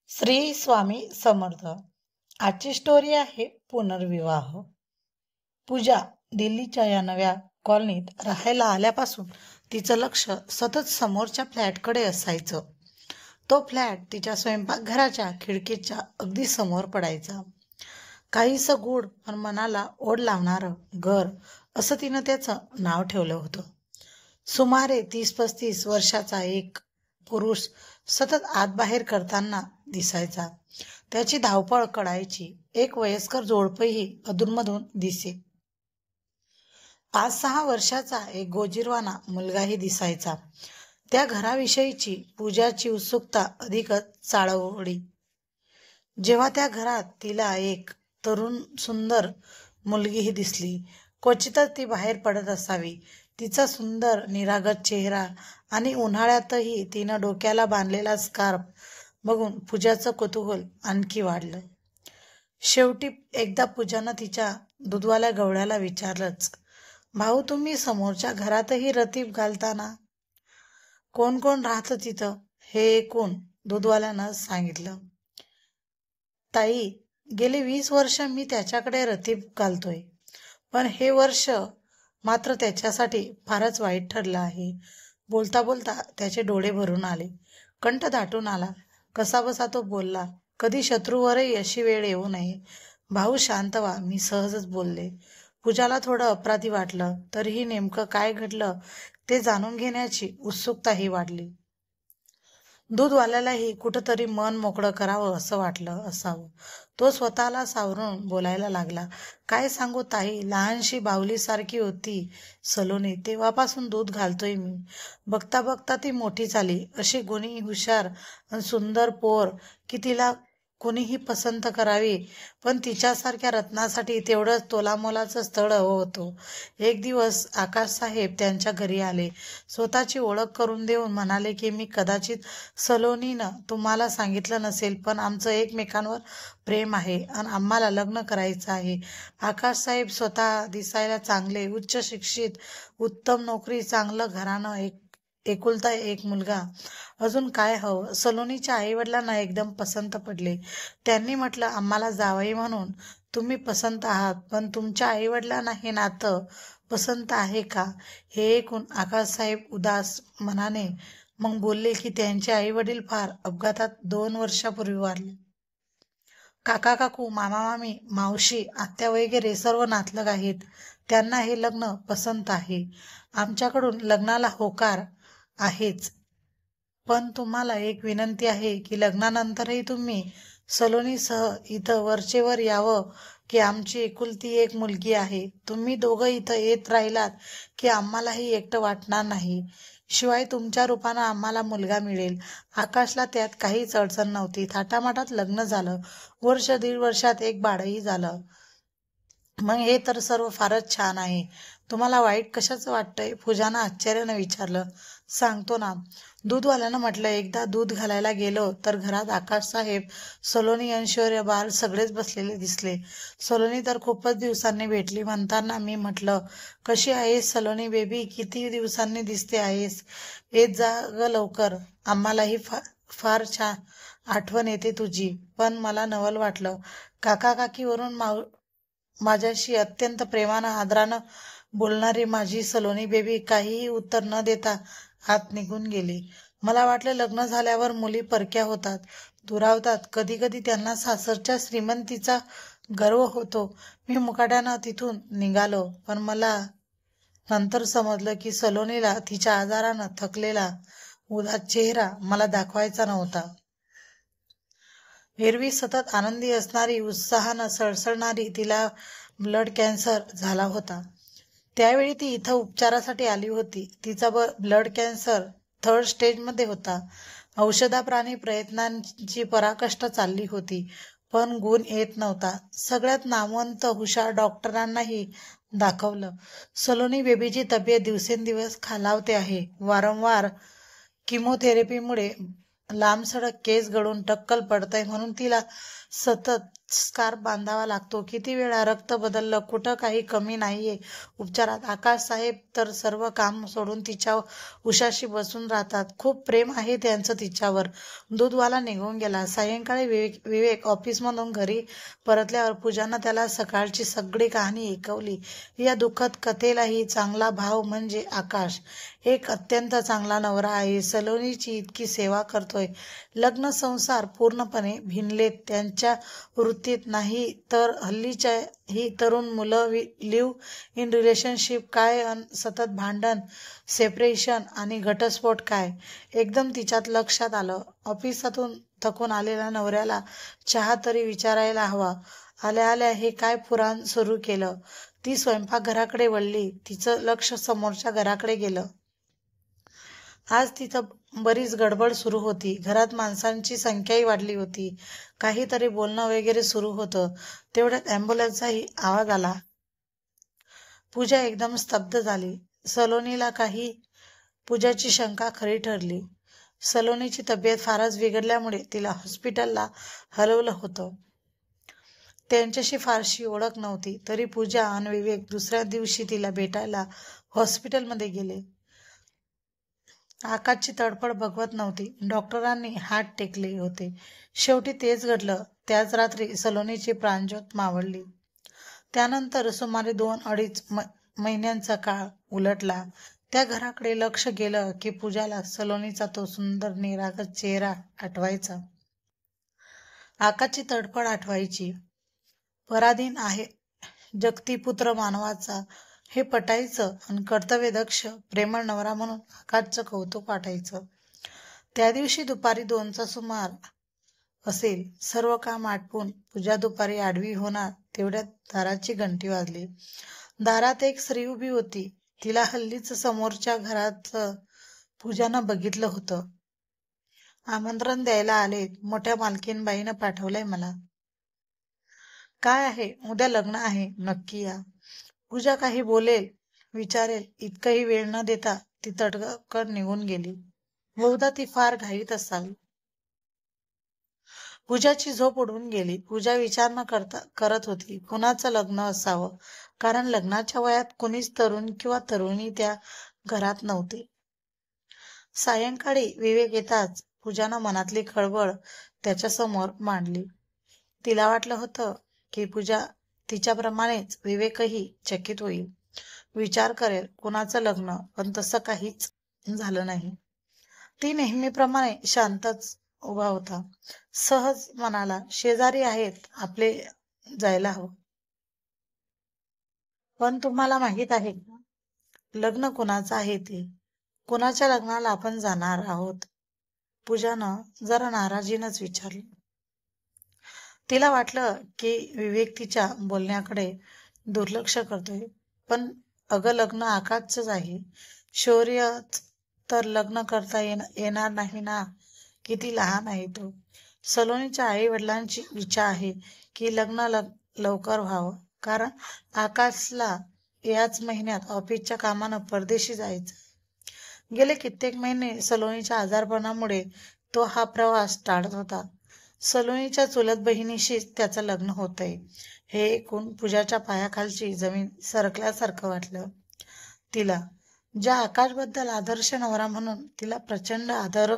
श्री स्वामी समर्थ. आजची स्टोरी आहे पुनर्विवाह. पूजा दिल्लीच्या या नव्या कॉलनीत राहायला आल्यापासून तिचं लक्ष सतत समोरच्या फ्लॅटकडे असायचं. तो फ्लॅट तिच्या स्वयंपाकघराच्या खिडकीच्या अगदी समोर पडायचा. काहीसं गूढ पण मनाला ओढ लावणारं घर असं तिनं त्याचं नाव ठेवलं होतं. सुमारे 30-35 वर्षाचा एक पुरुष सतत आत बाहेर करताना दिसायचा. त्याची धावपळ कळायची. एक वयस्कर जोडपही अधूनमधून दिसे. 5-6 वर्षाचा एक गोजीरवाना मुलगाही दिसायचा. त्या घराविषयीची पूजाची उत्सुकता अधिकच चाळवली. जेव्हा त्या घरात तिला एक तरुण सुंदर मुलगीही दिसली. क्वचितच ती बाहेर पडत असावी. तिचा सुंदर निरागस चेहरा आणि उन्हाळ्यातही तिनं डोक्याला बांधलेला स्कार्फ बघून पूजाचं कुतूहल आणखी वाढलं. शेवटी एकदा पूजानं तिच्या दूधवाल्या गवळ्याला विचारलंच, भाऊ, तुम्ही समोरच्या घरातही रतीब घालता ना? कोण कोण राहतं तिथं? हे ऐकून दूधवाल्यानं सांगितलं, ताई, गेली 20 वर्ष मी त्याच्याकडे रतीब घालतोय, पण हे वर्ष मात्र त्याच्यासाठी फारच वाईट ठरलं आहे. बोलता बोलता त्याचे डोळे भरून आले, कंठ दाटून आला. कसा बसा तो बोलला, कधी शत्रूवरही अशी वेळ येऊ नये. भाऊ शांत व्हा, मी सहजच बोलले. पूजाला थोडं अपराधी वाटलं, तरीही नेमकं काय घडलं ते जाणून घेण्याची उत्सुकताही वाढली. दूधवाल्यालाही कुठंतरी मन मोकळं करावं असं वाटलं असावं. तो स्वतःला सावरून बोलायला लागला, काय सांगू ताई, लहानशी बाहुलीसारखी होती सलोनी, तेव्हापासून दूध घालतोय मी. बघता बघता ती मोठी झाली. अशी गुणी, हुशार आणि सुंदर पोर की तिला कुणीही पसंत करावी, पण तिच्यासारख्या रत्नासाठी तेवढंच तोलामोलाचं स्थळ हवं होतं. एक दिवस आकाश साहेब त्यांच्या घरी आले. स्वतःची ओळख करून देऊन म्हणाले की मी कदाचित सलोनीनं तुम्हाला सांगितलं नसेल, पण आमचं एकमेकांवर प्रेम आहे आणि आम्हाला लग्न करायचं आहे. आकाश साहेब स्वतः दिसायला चांगले, उच्च शिक्षित, उत्तम नोकरी, चांगलं घराणं, एकुलता एक मुलगा, अजून काय हवं? सलोनीच्या आईवडिलांना एकदम पसंत पडले. त्यांनी म्हटलं, आम्हाला जावई म्हणून तुम्ही पसंत आहात, पण तुमच्या आईवडिलांना हे नातं पसंत आहे का? हे ऐकून आकाशसाहेब उदास मनाने मग बोलले की त्यांचे आईवडील फार अपघातात 2 वर्षापूर्वी वारले. काका काकू, मामा मामी, मावशी, आत्या वगैरे सर्व नातलग आहेत. त्यांना हे लग्न पसंत आहे. आमच्याकडून लग्नाला होकार आहेच, पण तुम्हाला एक विनंती आहे की लग्नानंतरही तुम्ही सलोनीसह इथं वरचेवर यावं, की आमची एकुलती एक मुलगी आहे. तुम्ही दोघं इथं येत राहिलात की आम्हालाही एकटं वाटणार नाही. शिवाय तुमच्या रूपानं आम्हाला मुलगा मिळेल. आकाशला त्यात काहीच अडचण नव्हती. थाटामाटात लग्न झालं. 1-1.5 वर्षात एक बाळही झालं. मग हे तर सर्व फारच छान आहे. तुम्हाला वाईट कशाचं वाटतंय? पूजानं आश्चर्यानं विचारलं. सांगतो ना, दूधवाल्यानं म्हटलं. एकदा दूध घालायला गेलो तर घरात आकाशसाहेब, सलोनी, ऐश्वर्या, बाल सगळेच बसलेले दिसले. सलोनी तर खूपच दिवसांनी भेटली. म्हणताना मी म्हटलं, कशी आहेस सलोनी बेबी? किती दिवसांनी दिसते आहेस? येत जा ग लवकर. आम्हालाही फार छान आठवण येते तुझी. पण मला नवल वाटलं. काका काकीवरून माझ्याशी अत्यंत प्रेमानं आदरानं बोलणारी माझी सलोनी बेबी काहीही उत्तर न देता आत निघून गेली. मला वाटलं लग्न झाल्यावर मुली परक्या होतात, दुरावतात. कधी कधी त्यांना सासरच्या श्रीमंतीचा गर्व होतो. मी मुकाट्यानं तिथून निघालो, पण मला नंतर समजलं की सलोनीला तिच्या आजारानं थकलेला उदास चेहरा मला दाखवायचा नव्हता. एरवी सतत आनंदी असणारी, उत्साहानं सळसळणारी, तिला ब्लड कॅन्सर झाला होता. त्यावेळी ती इथं उपचारासाठी आली होती. तिचा ब्लड कॅन्सर 3rd स्टेजमध्ये होता. औषधाप्राणी प्रयत्नांची पराकाष्ठा चालली होती, पण गुण येत नव्हता. सगळ्यात नामवंत हुशार डॉक्टरांनाही दाखवलं. सलोनी बेबीची तब्येत दिवसेंदिवस खालावते आहे. वारंवार किमोथेरपीमुळे लांबसडक केस गळून टक्कल पडतंय, म्हणून तिला सतत स्कार्फ बांधावा लागतो. किती वेळा रक्त बदललं, कुठं काही कमी नाहीये उपचारात. आकाश साहेब तर सर्व काम सोडून तिच्या उशाशी बसून राहतात. खूप प्रेम आहे त्यांचं तिच्यावर. दूधवाला निघून गेला. सायंकाळी विवेक ऑफिसमधून घरी परतल्यावर पूजानं त्याला सकाळची सगळी कहाणी ऐकवली. या दुःखद कथेलाही चांगला भाव म्हणजे आकाश एक अत्यंत चांगला नवरा आहे. सलोनीची इतकी सेवा करतोय. लग्न संसार पूर्णपणे भिनलेत त्यांच्या वृत्तीत. नाही तर हल्लीच्या ही तरुण मुलं लिव्ह इन रिलेशनशिप काय सतत भांडण, सेपरेशन आणि घटस्फोट काय. एकदम तिच्यात लक्षात आलं. ऑफिसातून थकून आलेल्या नवऱ्याला चहा तरी विचारायला हवा. आल्या आल्या हे काय पुराण सुरू केलं. ती स्वयंपाकघराकडे वळली. तिचं लक्ष समोरच्या घराकडे गेलं. आज तिथं बरीच गडबड सुरू होती. घरात माणसांची संख्याही वाढली होती. काहीतरी बोलणं वगैरे सुरू होतं. तेवढ्यात ॲम्ब्युलन्सचाही आवाज आला. पूजा एकदम स्तब्ध झाली. सलोनीला काही पूजाची शंका खरी ठरली. सलोनीची तब्येत फारच बिघडल्यामुळे तिला हॉस्पिटलला हलवलं होतं. त्यांच्याशी फारशी ओळख नव्हती. तरी पूजा आणि विवेक दुसऱ्या दिवशी तिला भेटायला हॉस्पिटलमध्ये गेले. आकाशची तडफड बघवत नव्हती. डॉक्टरांनी हात टेकले होते. शेवटी तेच घडलं. त्याच रात्री सलोनीची प्राणज्योत मावळली. त्यानंतर सुमारे 2-2.5 महिन्यांचा काळ उलटला. त्या घराकडे लक्ष गेलं की पूजाला सलोनीचा तो सुंदर निरागस चेहरा आठवायचा. आकाशची तडफड आठवायची. पराधीन आहे जगतीपुत्र मानवाचा हे पटायचं आणि कर्तव्यदक्ष प्रेमळ नवरा म्हणून आकाशचं कौतुक वाटायचं. त्या दिवशी दुपारी 2चा सुमार असेल. सर्व काम आटपून पूजा दुपारी आडवी होणार तेवढ्यात दाराची घंटी वाजली. दारात एक स्त्री उभी होती. तिला हल्लीच समोरच्या घरात पूजानं बघितलं होतं. आमंत्रण द्यायला आलेत. मोठ्या मालकीनबाईनं पाठवलंय मला. काय आहे? उद्या लग्न आहे. नक्की या. पूजा काही बोलेल, विचारेल इतकही वेळ न देता ती तडकन निघून गेली. बहुधा ती फार घाईत असावी. पूजाची झोप उडून गेली. पूजा विचार न करत होती कुणाचं लग्न असावं. कारण लग्नाच्या वयात कुणीच तरुण किंवा तरुणी त्या घरात नव्हते. सायंकाळी विवेक येताच पूजानं मनातली खळबळ त्याच्यासमोर मांडली. तिला वाटलं होतं की पूजा तिच्याप्रमाणेच विवेकही चकित होईल. विचार करेल कुणाचं लग्न. पण तसं काहीच झालं नाही. ती नेहमीप्रमाणे शांतच उभा होता. सहज म्हणाला, शेजारी आहेत, आपले जायला हवं. पण तुम्हाला माहित आहे का लग्न कुणाचं आहे ते? कुणाच्या लग्नाला आपण जाणार आहोत? पूजानं जरा नाराजीनंच विचारलं. तिला वाटलं की विवेक तिच्या बोलण्याकडे दुर्लक्ष करतोय. पण अगं लग्न आकाशचंच आहे. शौर्यच तर लग्न करता येणार नाही ना. किती लहान आहे तो. सलोनीच्या आई वडिलांची इच्छा आहे की लग्न लवकर व्हावं. कारण आकाशला याच महिन्यात ऑफिसच्या कामानं परदेशी जायचं. गेले कित्येक महिने सलोनीच्या आजारपणामुळे तो हा प्रवास टाळत होता. सलोनीच्या चुलत बहिणीशीच त्याचं लग्न होतंय हे ऐकून पूजाच्या पायाखालची जमीन सरकल्यासारखं वाटलं तिला. ज्या आकाशबद्दल आदर्श नवरा म्हणून तिला प्रचंड आदर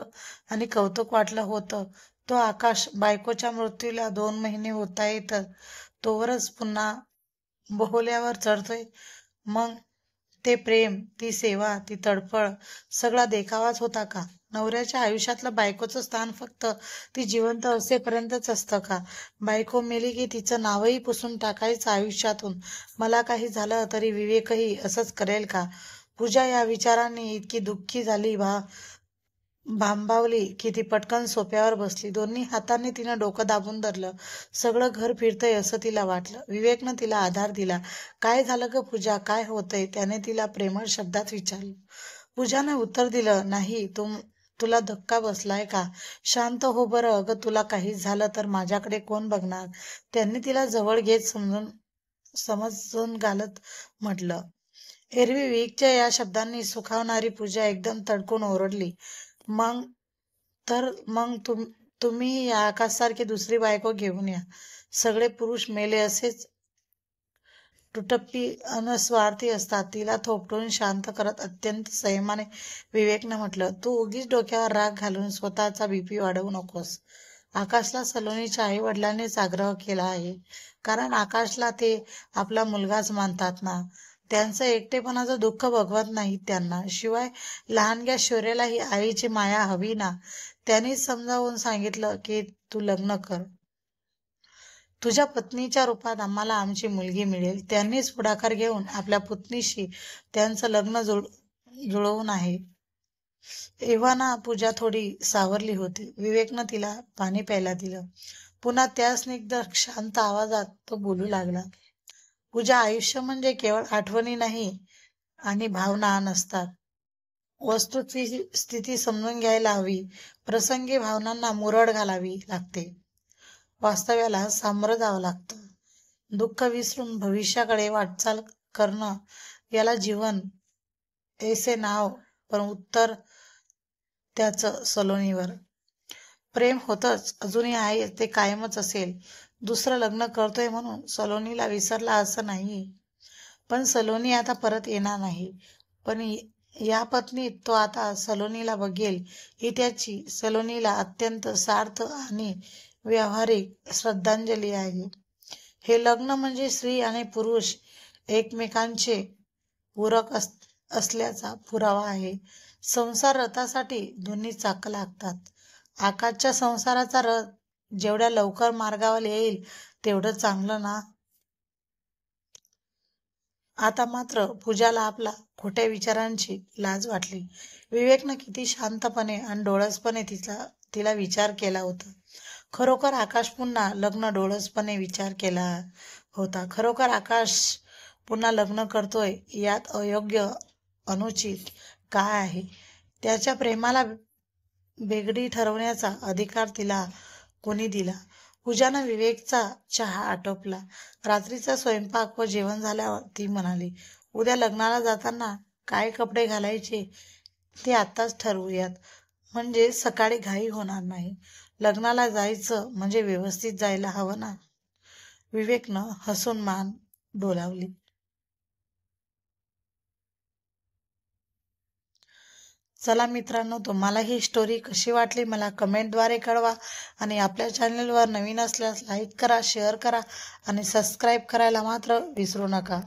आणि कौतुक वाटलं होतं, तो आकाश बायकोच्या मृत्यूला 2 महिने होतायत तोवरच पुन्हा बोहल्यावर चढतोय. मग ते प्रेम, ती सेवा, ती तडफड सगळा देखावाच होता का? नवऱ्याच्या आयुष्यातलं बायकोचं स्थान फक्त ती जिवंत असेपर्यंतच असतं का? बायको मेली की तिचं नावही पुसून टाकायचं आयुष्यातून. मला काही झालं तरी विवेकही असंच करेल का? पूजा या विचारांनी इतकी दुःखी झाली, भांबावली की ती पटकन सोफ्यावर बसली. दोन्ही हातांनी तिनं डोकं दाबून धरलं. सगळं घर फिरतंय असं तिला वाटलं. विवेकनं तिला आधार दिला. काय झालं ग पूजा, काय होतंय? त्याने तिला प्रेमळ शब्दात विचारलं. पूजाने उत्तर दिलं, नाही. तुला धक्का बसलाय का? शांत हो बरं. अगं तुला काही झालं तर माझ्याकडे कोण बघणार? त्यांनी तिला जवळ घेत समजून घालत म्हटलं. एरवी विवेकच्या या शब्दांनी सुखावणारी पूजा एकदम तडकून ओरडली. मग तुम्ही या आकाशसारखी दुसरी बायको घेऊन या. सगळे पुरुष मेले असेच तुटप्पी अनस्वार्थी असतात. तिला थोपटून शांत करत अत्यंत संयमाने विवेकनं म्हटलं, तू उगीच डोक्यावर राग घालून स्वतःचा बीपी वाढवू नकोस. आकाशला सलोनीच्या आई वडिलांनीच आग्रह केला आहे, कारण आकाशला ते आपला मुलगाच मानतात ना. त्यांचं एकटेपणाचं दुःख बघवत नाहीत त्यांना. शिवाय लहानग्या शौर्यालाही आईची माया हवी ना. त्यांनीच समजावून सांगितलं की तू लग्न कर. तुझ्या पत्नीच्या रूपात आम्हाला आमची मुलगी मिळेल. त्यांनीच पुढाकार घेऊन आपल्या पुतणीशी त्यांचं लग्न जुळवून आहे. एव्हाना पूजा थोडी सावरली होती. विवेकनं तिला पाणी प्यायला दिलं. पुन्हा त्या स्निग्ध शांत आवाजात तो बोलू लागला, पूजा, आयुष्य म्हणजे केवळ आठवणी नाही आणि भावना नसतात. वस्तुस्थिती समजून घ्यायला हवी. प्रसंगी भावनांना मुरड घालावी लागते. वास्तव्याला सामोरं जावं लागतं. दुःख विसरून भविष्याकडे वाटचाल करणं याला जीवन ऐसे नाव. पण उत्तर त्याचं सलोनीवर प्रेम होतच, अजूनही आहे, ते कायमच असेल. दुसरं लग्न करतोय म्हणून सलोनीला विसरला असं नाही. पण सलोनी आता परत येणार नाही. पण या पत्नीत तो आता सलोनीला बघेल ही त्याची सलोनीला अत्यंत सार्थ आणि व्यावहारिक श्रद्धांजली आहे. हे लग्न म्हणजे स्त्री आणि पुरुष एकमेकांचे पूरक असल्याचा पुरावा आहे. संसार रथासाठी दोन्ही चाकं लागतात. आकाशच्या संसाराचा रथ जेवढ्या लवकर मार्गावर येईल तेवढं चांगलं ना. आता मात्र पूजाला आपला खोट्या विचारांची लाज वाटली. विवेकनं किती शांतपणे आणि डोळसपणे तिला विचार केला होता. खरोखर आकाश पुन्हा लग्न डोळसपणे विचार केला होता. खरोखर आकाश पुन्हा लग्न करतोय यात अयोग्य अनुचित काय आहे? त्याच्या प्रेमाला बेगडी ठरवण्याचा अधिकार तिला कोणी दिला? पूजानं विवेकचा चहा आटोपला. रात्रीचा स्वयंपाक व जेवण झाल्यावर ती म्हणाली, उद्या लग्नाला जाताना काय कपडे घालायचे ते आत्ताच ठरवूयात, म्हणजे सकाळी घाई होणार नाही. लग्नाला जायचं म्हणजे व्यवस्थित जायला हवं ना. विवेकनं हसून मान डोलावली. चला मित्रांनो, तुम्हाला ही स्टोरी कशी वाटली मला कमेंटद्वारे कळवा. आणि आपल्या चॅनलवर नवीन असल्यास लाईक करा, शेअर करा आणि सबस्क्राईब करायला मात्र विसरू नका.